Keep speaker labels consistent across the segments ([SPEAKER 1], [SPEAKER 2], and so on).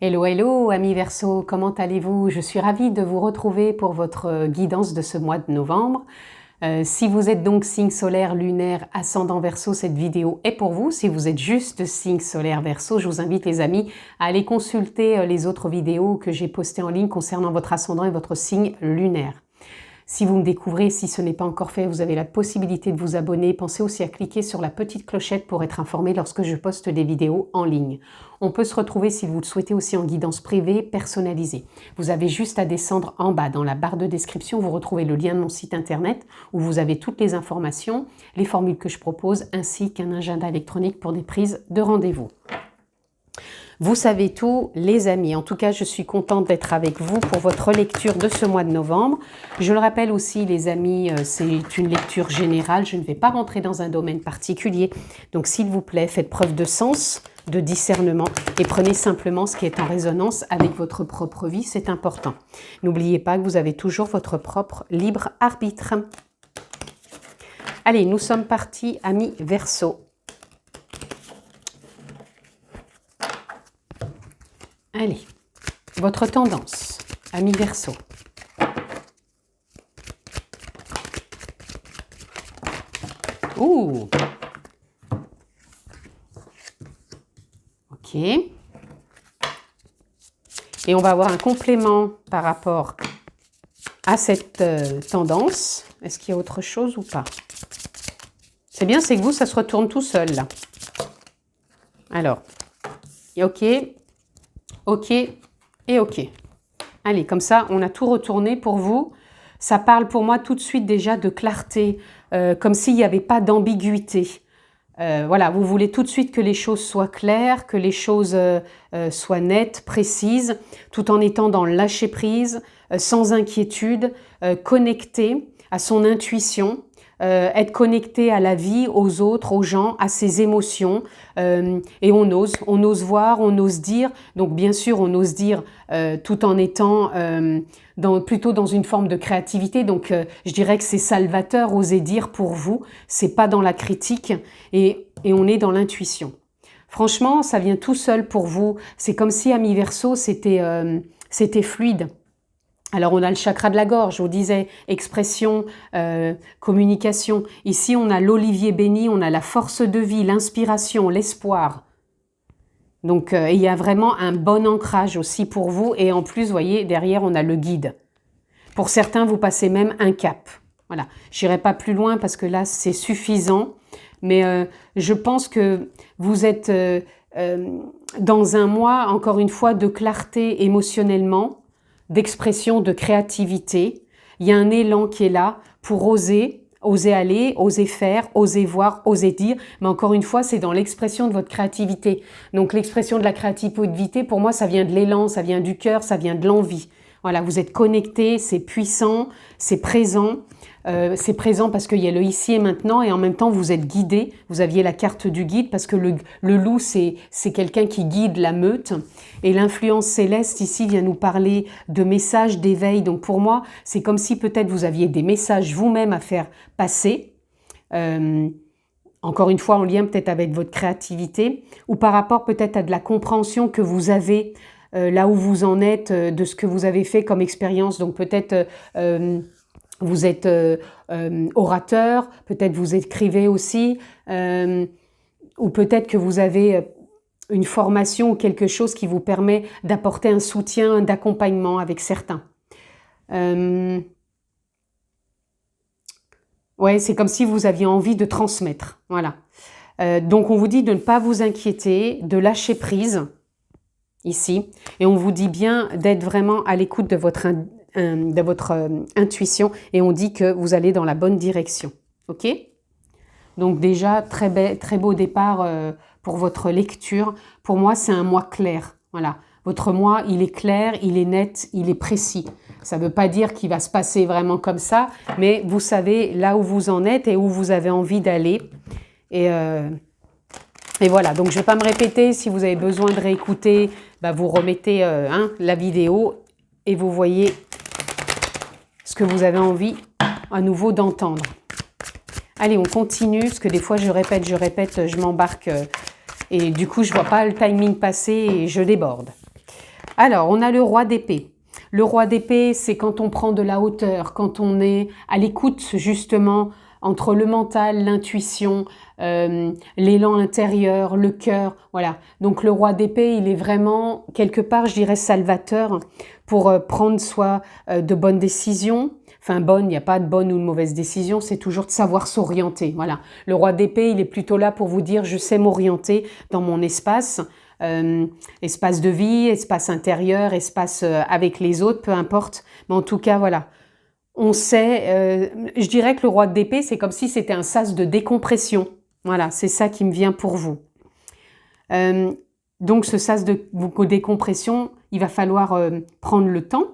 [SPEAKER 1] Hello, hello, amis Verseau, comment allez-vous? Je suis ravie de vous retrouver pour votre guidance de ce mois de novembre. Si vous êtes donc signe solaire, lunaire, ascendant Verseau, cette vidéo est pour vous. Si vous êtes juste signe solaire Verseau, je vous invite les amis à aller consulter les autres vidéos que j'ai postées en ligne concernant votre ascendant et votre signe lunaire. Si vous me découvrez, si ce n'est pas encore fait, vous avez la possibilité de vous abonner. Pensez aussi à cliquer sur la petite clochette pour être informé lorsque je poste des vidéos en ligne. On peut se retrouver, si vous le souhaitez, aussi en guidance privée personnalisée. Vous avez juste à descendre en bas dans la barre de description. Vous retrouvez le lien de mon site internet où vous avez toutes les informations, les formules que je propose, ainsi qu'un agenda électronique pour des prises de rendez-vous. Vous savez tout, les amis. En tout cas, je suis contente d'être avec vous pour votre lecture de ce mois de novembre. Je le rappelle aussi, les amis, c'est une lecture générale. Je ne vais pas rentrer dans un domaine particulier. Donc, s'il vous plaît, faites preuve de sens, de discernement et prenez simplement ce qui est en résonance avec votre propre vie. C'est important. N'oubliez pas que vous avez toujours votre propre libre arbitre. Allez, nous sommes partis, amis Verseau. Allez, votre tendance, amis Verseau. Ouh. Ok. Et on va avoir un complément par rapport à cette tendance. Est-ce qu'il y a autre chose ou pas? C'est bien, c'est que vous, ça se retourne tout seul, là. Alors, ok. Ok et ok. Allez, comme ça, on a tout retourné pour vous. Ça parle pour moi tout de suite déjà de clarté, comme s'il n'y avait pas d'ambiguïté. Voilà, vous voulez tout de suite que les choses soient claires, que les choses soient nettes, précises, tout en étant dans le lâcher-prise, sans inquiétude, connecté à son intuition. Être connecté à la vie, aux autres, aux gens, à ses émotions. Et on ose voir, on ose dire. Donc bien sûr, on ose dire tout en étant plutôt dans une forme de créativité. Donc je dirais que c'est salvateur, oser dire pour vous. C'est pas dans la critique et on est dans l'intuition. Franchement, ça vient tout seul pour vous. C'est comme si, amis Verseau, c'était fluide. Alors, on a le chakra de la gorge, je vous disais, expression, communication. Ici, on a l'olivier béni, on a la force de vie, l'inspiration, l'espoir. Donc, il y a vraiment un bon ancrage aussi pour vous. Et en plus, vous voyez, derrière, on a le guide. Pour certains, vous passez même un cap. Voilà, je n'irai pas plus loin parce que là, c'est suffisant. Mais je pense que vous êtes dans un mois, encore une fois, de clarté émotionnellement, d'expression, de créativité. Il y a un élan qui est là pour oser aller, oser faire, oser voir, oser dire. Mais encore une fois, c'est dans l'expression de votre créativité. Donc l'expression de la créativité, pour moi, ça vient de l'élan, ça vient du cœur, ça vient de l'envie. Voilà, vous êtes connectés, c'est puissant, c'est présent. C'est présent parce qu'il y a le ici et maintenant et en même temps vous êtes guidé, vous aviez la carte du guide parce que le loup c'est quelqu'un qui guide la meute et l'influence céleste ici vient nous parler de messages d'éveil. Donc pour moi c'est comme si peut-être vous aviez des messages vous-même à faire passer, encore une fois en lien peut-être avec votre créativité ou par rapport peut-être à de la compréhension que vous avez là où vous en êtes, de ce que vous avez fait comme expérience. Donc peut-être vous êtes orateur, peut-être vous écrivez aussi, ou peut-être que vous avez une formation ou quelque chose qui vous permet d'apporter un soutien, d'accompagnement avec certains. Ouais, c'est comme si vous aviez envie de transmettre. Voilà. Donc on vous dit de ne pas vous inquiéter, de lâcher prise ici, et on vous dit bien d'être vraiment à l'écoute de votre intuition et on dit que vous allez dans la bonne direction. Ok? Donc déjà, très beau départ pour votre lecture. Pour moi, c'est un mois clair. Voilà. Votre mois, il est clair, il est net, il est précis. Ça ne veut pas dire qu'il va se passer vraiment comme ça, mais vous savez là où vous en êtes et où vous avez envie d'aller. Et voilà, donc je ne vais pas me répéter. Si vous avez besoin de réécouter, bah, vous remettez la vidéo et vous voyez ce que vous avez envie à nouveau d'entendre. Allez, on continue, parce que des fois je répète, je m'embarque et du coup je ne vois pas le timing passer et je déborde. Alors, on a le roi d'épée. Le roi d'épée, c'est quand on prend de la hauteur, quand on est à l'écoute justement entre le mental, l'intuition, l'élan intérieur, le cœur, voilà. Donc le roi d'épée, il est vraiment quelque part, je dirais, salvateur pour prendre soit de bonnes décisions. Enfin, bonne, il n'y a pas de bonne ou de mauvaise décision, c'est toujours de savoir s'orienter. Voilà. Le roi d'épée, il est plutôt là pour vous dire, je sais m'orienter dans mon espace. Espace de vie, espace intérieur, espace avec les autres, peu importe. Mais en tout cas, voilà. On sait, je dirais que le roi d'épée, c'est comme si c'était un sas de décompression. Voilà, c'est ça qui me vient pour vous. Donc ce sas de décompression, il va falloir prendre le temps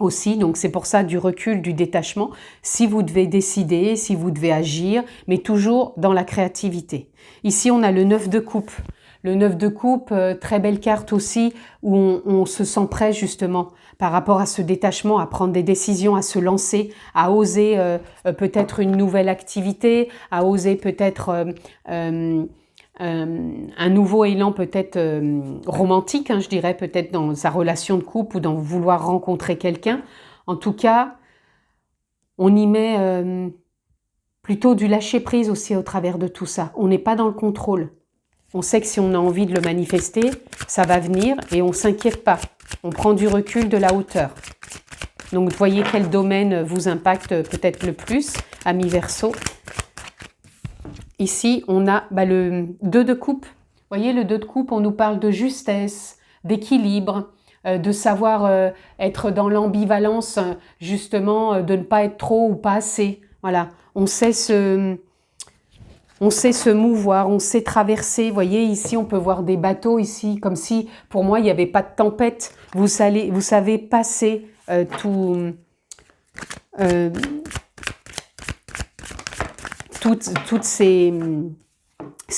[SPEAKER 1] aussi, donc c'est pour ça du recul, du détachement, si vous devez décider, si vous devez agir, mais toujours dans la créativité. Ici, on a le 9 de coupe. Le 9 de coupe, très belle carte aussi, où on se sent prêt justement par rapport à ce détachement, à prendre des décisions, à se lancer, à oser peut-être une nouvelle activité, à oser peut-être un nouveau élan peut-être romantique, hein, je dirais, peut-être dans sa relation de couple ou dans vouloir rencontrer quelqu'un. En tout cas, on y met plutôt du lâcher-prise aussi au travers de tout ça. On n'est pas dans le contrôle. On sait que si on a envie de le manifester, ça va venir et on ne s'inquiète pas. On prend du recul, de la hauteur. Donc, voyez quel domaine vous impacte peut-être le plus, amis Verseau. Ici, on a le 2 de coupe. Vous voyez, le 2 de coupe, on nous parle de justesse, d'équilibre, de savoir être dans l'ambivalence, justement, de ne pas être trop ou pas assez. Voilà, on sait se mouvoir, on sait traverser. Vous voyez, ici, on peut voir des bateaux, ici, comme si, pour moi, il n'y avait pas de tempête. Vous savez passer toutes ces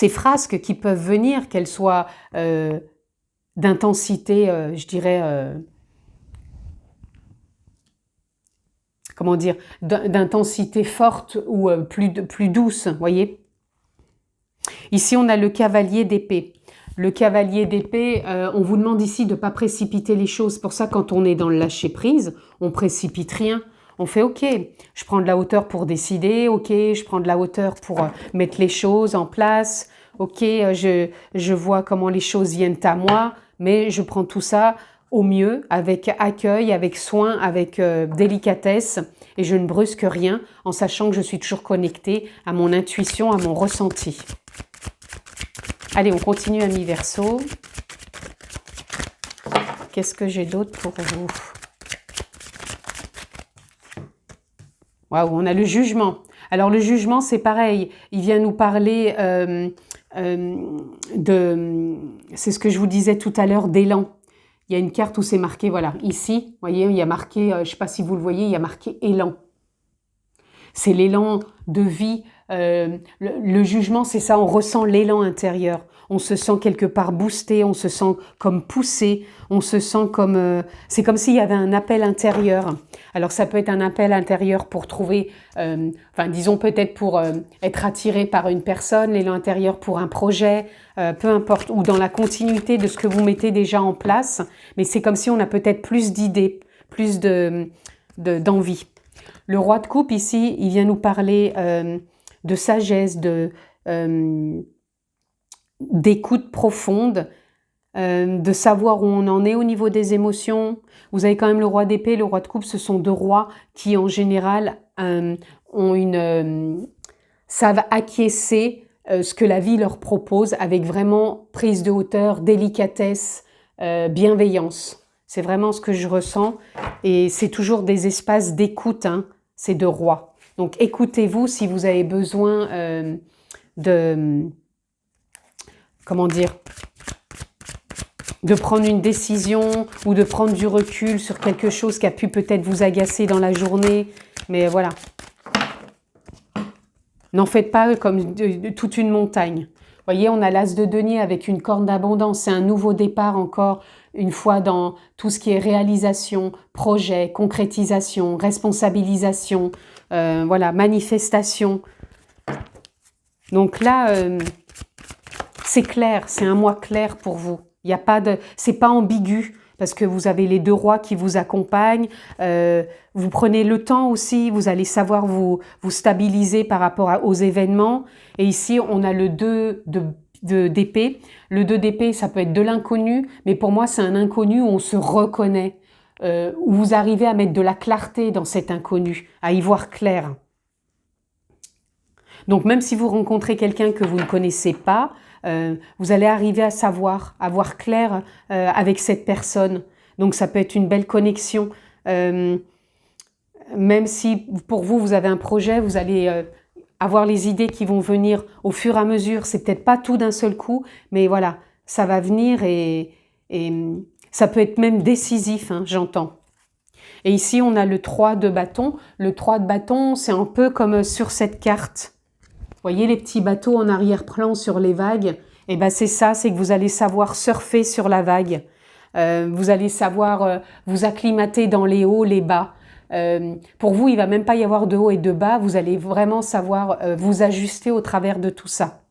[SPEAKER 1] frasques qui peuvent venir, qu'elles soient d'intensité, je dirais, comment dire, d'intensité forte ou plus douce, vous voyez. Ici, on a le cavalier d'épée. Le cavalier d'épée, on vous demande ici de ne pas précipiter les choses. Pour ça, quand on est dans le lâcher-prise, on précipite rien. On fait OK, je prends de la hauteur pour décider, OK, je prends de la hauteur pour mettre les choses en place, OK, je vois comment les choses viennent à moi, mais je prends tout ça au mieux, avec accueil, avec soin, avec délicatesse, et je ne brusque rien, en sachant que je suis toujours connectée à mon intuition, à mon ressenti. Allez, on continue, amis Verseau. Qu'est-ce que j'ai d'autre pour vous? Waouh, on a le jugement. Alors le jugement, c'est pareil. Il vient nous parler c'est ce que je vous disais tout à l'heure, d'élan. Il y a une carte où c'est marqué, voilà, ici, vous voyez, il y a marqué, je ne sais pas si vous le voyez, il y a marqué élan. C'est l'élan de vie. Le jugement, c'est ça, on ressent l'élan intérieur. On se sent quelque part boosté, on se sent comme poussé, on se sent comme... c'est comme s'il y avait un appel intérieur. Alors ça peut être un appel intérieur pour trouver, disons peut-être pour être attiré par une personne, l'élan intérieur pour un projet, peu importe, ou dans la continuité de ce que vous mettez déjà en place. Mais c'est comme si on a peut-être plus d'idées, plus d'envie. Le roi de coupe ici, il vient nous parler de sagesse, d'écoute profonde, de savoir où on en est au niveau des émotions. Vous avez quand même le roi d'épée, le roi de coupe, ce sont deux rois qui en général savent acquiescer ce que la vie leur propose avec vraiment prise de hauteur, délicatesse, bienveillance. C'est vraiment ce que je ressens et c'est toujours des espaces d'écoute, hein, ces deux rois. Donc écoutez-vous si vous avez besoin de prendre une décision ou de prendre du recul sur quelque chose qui a pu peut-être vous agacer dans la journée. Mais voilà. N'en faites pas comme toute une montagne. Vous voyez, on a l'as de denier avec une corne d'abondance. C'est un nouveau départ encore une fois dans tout ce qui est réalisation, projet, concrétisation, responsabilisation, voilà, manifestation. Donc là, c'est clair, c'est un mois clair pour vous. Il y a pas de, c'est pas ambigu parce que vous avez les 2 rois qui vous accompagnent. Vous prenez le temps aussi, vous allez savoir vous stabiliser par rapport aux événements. Et ici, on a le 2 d'épée. Le 2 d'épée, ça peut être de l'inconnu, mais pour moi, c'est un inconnu où on se reconnaît, où vous arrivez à mettre de la clarté dans cet inconnu, à y voir clair. Donc même si vous rencontrez quelqu'un que vous ne connaissez pas, vous allez arriver à savoir, à voir clair avec cette personne. Donc ça peut être une belle connexion. Même si pour vous, vous avez un projet, vous allez avoir les idées qui vont venir au fur et à mesure. C'est peut-être pas tout d'un seul coup, mais voilà, ça va venir et ça peut être même décisif, hein, j'entends. Et ici, on a le 3 de bâton. Le 3 de bâton, c'est un peu comme sur cette carte. Vous voyez les petits bateaux en arrière-plan sur les vagues? Et ben c'est ça, c'est que vous allez savoir surfer sur la vague. Vous allez savoir vous acclimater dans les hauts, les bas. Pour vous, il va même pas y avoir de haut et de bas. Vous allez vraiment savoir vous ajuster au travers de tout ça.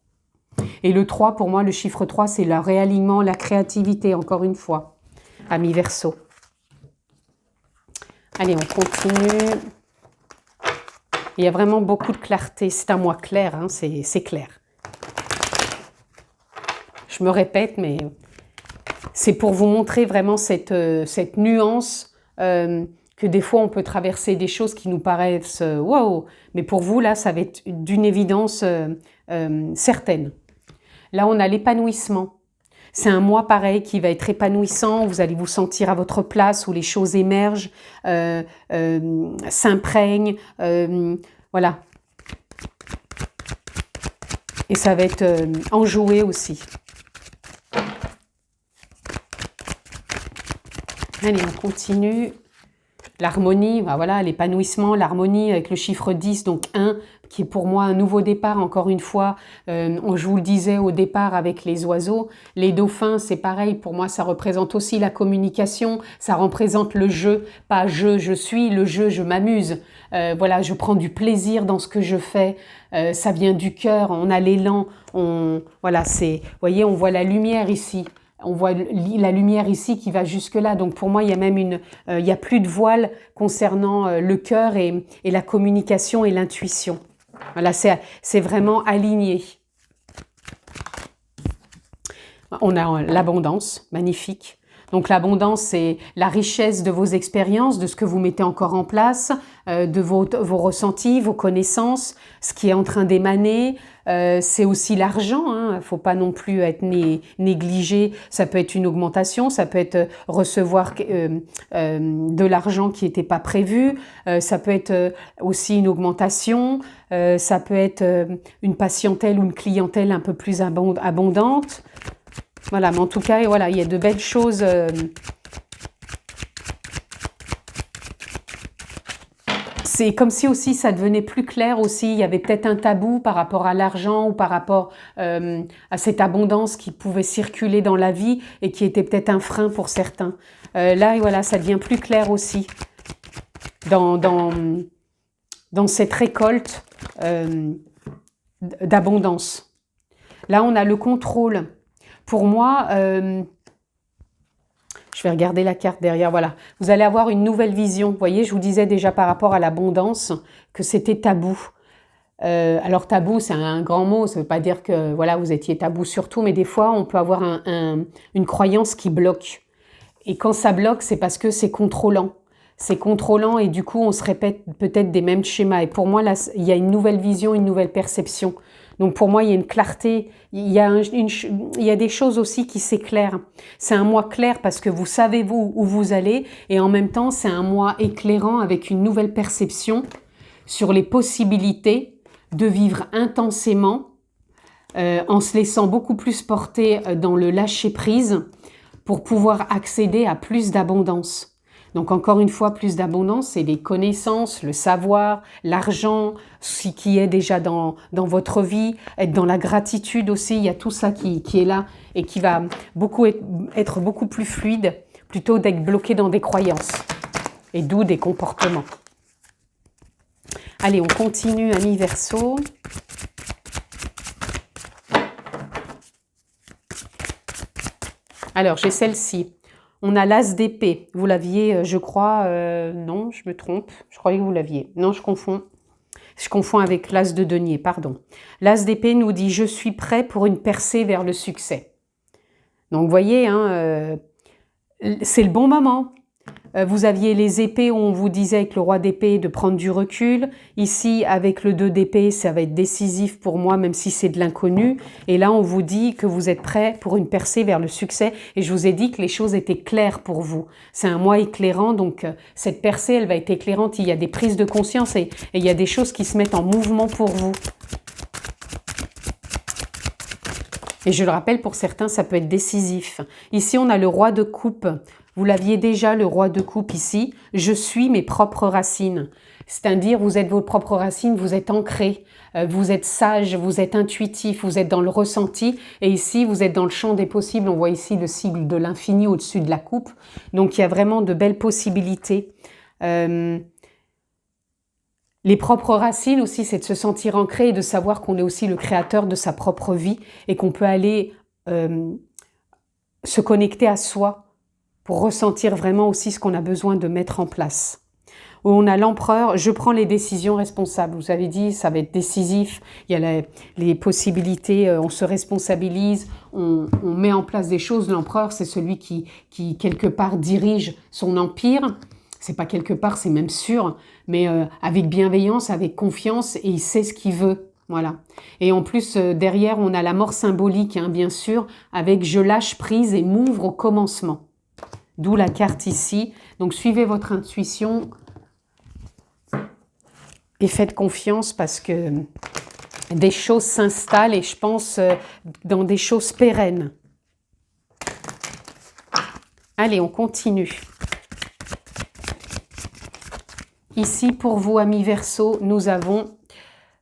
[SPEAKER 1] Et le 3, pour moi, le chiffre 3, c'est le réalignement, la créativité, encore une fois. Amis Verseau. Allez, on continue. Il y a vraiment beaucoup de clarté. C'est un mois clair, hein, c'est clair. Je me répète, mais c'est pour vous montrer vraiment cette nuance que des fois on peut traverser des choses qui nous paraissent waouh, mais pour vous là, ça va être d'une évidence certaine. Là, on a l'épanouissement. C'est un mois pareil qui va être épanouissant, vous allez vous sentir à votre place où les choses émergent, s'imprègnent, voilà. Et ça va être enjoué aussi. Allez, on continue. L'harmonie, ben voilà, l'épanouissement, l'harmonie avec le chiffre 10, donc 1, qui est pour moi un nouveau départ, encore une fois. Je vous le disais au départ avec les oiseaux, les dauphins, c'est pareil, pour moi ça représente aussi la communication, ça représente le jeu, pas je suis, le jeu, je m'amuse. Voilà, je prends du plaisir dans ce que je fais, ça vient du cœur, on a l'élan, voilà, c'est, vous voyez, on voit la lumière ici. On voit la lumière ici qui va jusque-là. Donc pour moi, il y a même il y a plus de voile concernant le cœur et la communication et l'intuition. Voilà, c'est vraiment aligné. On a l'abondance, magnifique. Donc l'abondance, c'est la richesse de vos expériences, de ce que vous mettez encore en place, de vos ressentis, vos connaissances, ce qui est en train d'émaner. C'est aussi l'argent, hein. Faut pas non plus être négligé. Ça peut être une augmentation, ça peut être recevoir de l'argent qui n'était pas prévu. Ça peut être aussi une augmentation. Ça peut être une patientèle ou une clientèle un peu plus abondante. Voilà, mais en tout cas, voilà, il y a de belles choses. C'est comme si aussi ça devenait plus clair aussi. Il y avait peut-être un tabou par rapport à l'argent ou par rapport à cette abondance qui pouvait circuler dans la vie et qui était peut-être un frein pour certains. Là, voilà, ça devient plus clair aussi dans cette récolte d'abondance. Là, on a le contrôle. Pour moi, je vais regarder la carte derrière, voilà. Vous allez avoir une nouvelle vision. Vous voyez, je vous disais déjà par rapport à l'abondance que c'était tabou. Alors tabou, c'est un grand mot, ça ne veut pas dire que voilà, vous étiez tabou sur tout, mais des fois, on peut avoir une croyance qui bloque. Et quand ça bloque, c'est parce que c'est contrôlant. C'est contrôlant et du coup, on se répète peut-être des mêmes schémas. Et pour moi, là, il y a une nouvelle vision, une nouvelle perception. Donc pour moi, il y a une clarté, il y a des choses aussi qui s'éclairent. C'est un mois clair parce que vous savez où vous allez et en même temps, c'est un mois éclairant avec une nouvelle perception sur les possibilités de vivre intensément en se laissant beaucoup plus porter dans le lâcher-prise pour pouvoir accéder à plus d'abondance. Donc encore une fois, plus d'abondance, c'est les connaissances, le savoir, l'argent, ce qui est déjà dans votre vie, être dans la gratitude aussi, il y a tout ça qui est là et qui va être beaucoup plus fluide plutôt d'être bloqué dans des croyances et d'où des comportements. Allez, on continue, amis Verseau. Alors, j'ai celle-ci. On a l'as d'épée. Vous l'aviez, je crois... non, je me trompe. Je croyais que vous l'aviez. Non, je confonds. Je confonds avec l'as de denier, pardon. L'as d'épée nous dit « Je suis prêt pour une percée vers le succès ». Donc, vous voyez, hein, c'est le bon moment. Vous aviez les épées où on vous disait avec le roi d'épée de prendre du recul. Ici, avec le 2 d'épée, ça va être décisif pour moi, même si c'est de l'inconnu. Et là, on vous dit que vous êtes prêt pour une percée vers le succès. Et je vous ai dit que les choses étaient claires pour vous. C'est un mois éclairant, donc cette percée, elle va être éclairante. Il y a des prises de conscience et il y a des choses qui se mettent en mouvement pour vous. Et je le rappelle, pour certains, ça peut être décisif. Ici, on a le roi de coupe. Vous l'aviez déjà, le roi de coupe ici. Je suis mes propres racines. C'est-à-dire, vous êtes vos propres racines, vous êtes ancré, vous êtes sage, vous êtes intuitif, vous êtes dans le ressenti. Et ici, vous êtes dans le champ des possibles. On voit ici le sigle de l'infini au-dessus de la coupe. Donc, il y a vraiment de belles possibilités. Les propres racines aussi, c'est de se sentir ancré et de savoir qu'on est aussi le créateur de sa propre vie et qu'on peut aller se connecter à soi pour ressentir vraiment aussi ce qu'on a besoin de mettre en place. Où on a l'empereur, je prends les décisions responsables. Vous avez dit, ça va être décisif, il y a les possibilités, on se responsabilise, on met en place des choses. L'empereur, c'est celui qui, quelque part, dirige son empire. C'est pas quelque part, c'est même sûr, mais avec bienveillance, avec confiance, et il sait ce qu'il veut. Voilà. Et en plus, derrière, on a la mort symbolique, hein, bien sûr, avec « je lâche prise et m'ouvre au commencement ». D'où la carte ici. Donc, suivez votre intuition et faites confiance parce que des choses s'installent et je pense dans des choses pérennes. Allez, on continue. Ici, pour vous, amis Verseau, nous avons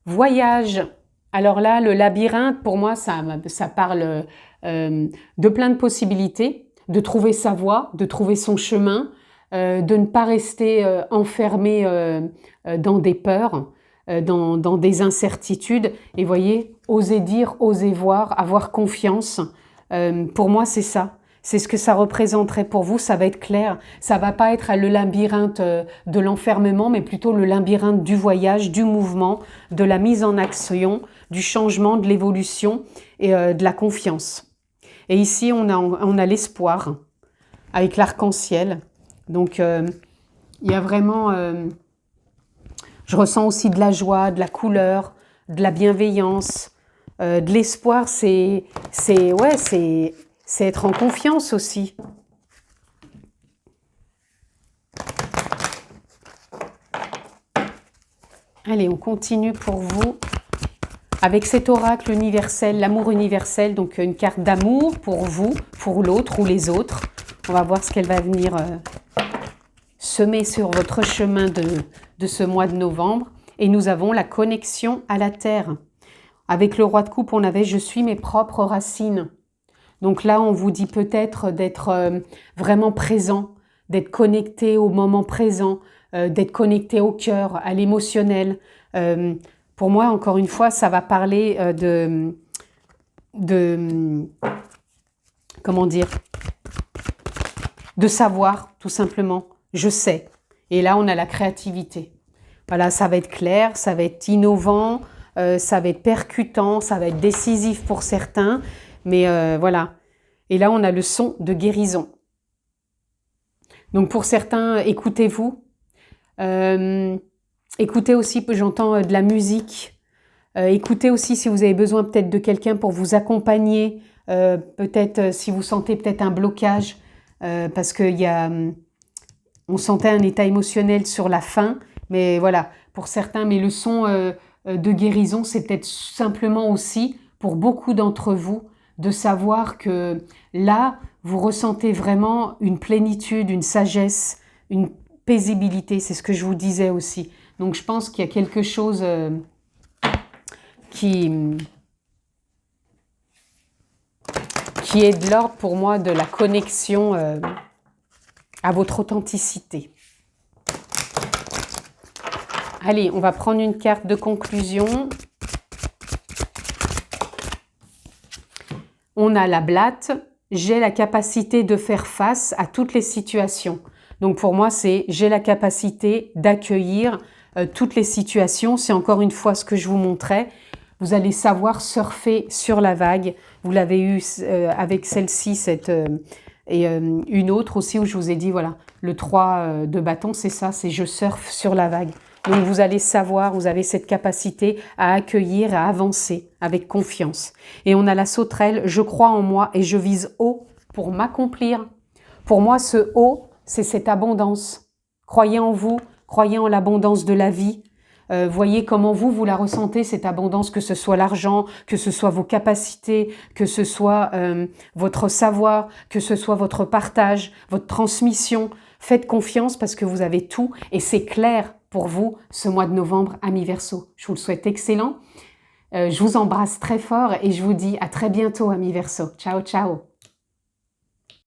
[SPEAKER 1] voyage. Alors là, le labyrinthe, pour moi, ça parle de plein de possibilités. De trouver sa voie, de trouver son chemin, de ne pas rester enfermé dans des peurs, dans des incertitudes. Et voyez, oser dire, oser voir, avoir confiance. Pour moi, c'est ça. C'est ce que ça représenterait pour vous, ça va être clair. Ça va pas être le labyrinthe de l'enfermement, mais plutôt le labyrinthe du voyage, du mouvement, de la mise en action, du changement, de l'évolution et de la confiance. Et ici, on a l'espoir avec l'arc-en-ciel. Donc, il y a vraiment... je ressens aussi de la joie, de la couleur, de la bienveillance. De l'espoir, c'est être en confiance aussi. Allez, on continue pour vous. Avec cet oracle universel, l'amour universel, donc une carte d'amour pour vous, pour l'autre ou les autres. On va voir ce qu'elle va venir semer sur votre chemin de ce mois de novembre. Et nous avons la connexion à la terre. Avec le roi de coupe, on avait « je suis mes propres racines ». Donc là, on vous dit peut-être d'être vraiment présent, d'être connecté au moment présent, d'être connecté au cœur, à l'émotionnel. Pour moi, encore une fois, ça va parler comment dire, de savoir, tout simplement. Je sais. Et là, on a la créativité. Voilà, ça va être clair, ça va être innovant, ça va être percutant, ça va être décisif pour certains. Mais voilà. Et là, on a le son de guérison. Donc, pour certains, écoutez-vous. Écoutez aussi, j'entends de la musique. Écoutez aussi si vous avez besoin peut-être de quelqu'un pour vous accompagner. Peut-être si vous sentez peut-être un blocage. Parce qu'il y a... on sentait un état émotionnel sur la fin. Mais voilà, pour certains, mes leçons de guérison, c'est peut-être simplement aussi, pour beaucoup d'entre vous, de savoir que là, vous ressentez vraiment une plénitude, une sagesse, une paisibilité. C'est ce que je vous disais aussi. Donc, je pense qu'il y a quelque chose qui est de l'ordre pour moi de la connexion à votre authenticité. Allez, on va prendre une carte de conclusion. On a la blatte, j'ai la capacité de faire face à toutes les situations. Donc pour moi, c'est j'ai la capacité d'accueillir toutes les situations. C'est encore une fois ce que je vous montrais. Vous allez savoir surfer sur la vague. Vous l'avez eu avec celle-ci, et une autre aussi où je vous ai dit, voilà, le 3 de bâton, c'est ça, c'est je surfe sur la vague. Donc vous allez savoir, vous avez cette capacité à accueillir, à avancer avec confiance. Et on a la sauterelle, je crois en moi et je vise haut pour m'accomplir. Pour moi, ce haut, c'est cette abondance. Croyez en vous, croyez en l'abondance de la vie. Voyez comment vous la ressentez, cette abondance, que ce soit l'argent, que ce soit vos capacités, que ce soit votre savoir, que ce soit votre partage, votre transmission. Faites confiance parce que vous avez tout et c'est clair pour vous ce mois de novembre, amis Verseau. Je vous le souhaite excellent. Je vous embrasse très fort et je vous dis à très bientôt, amis Verseau. Ciao, ciao.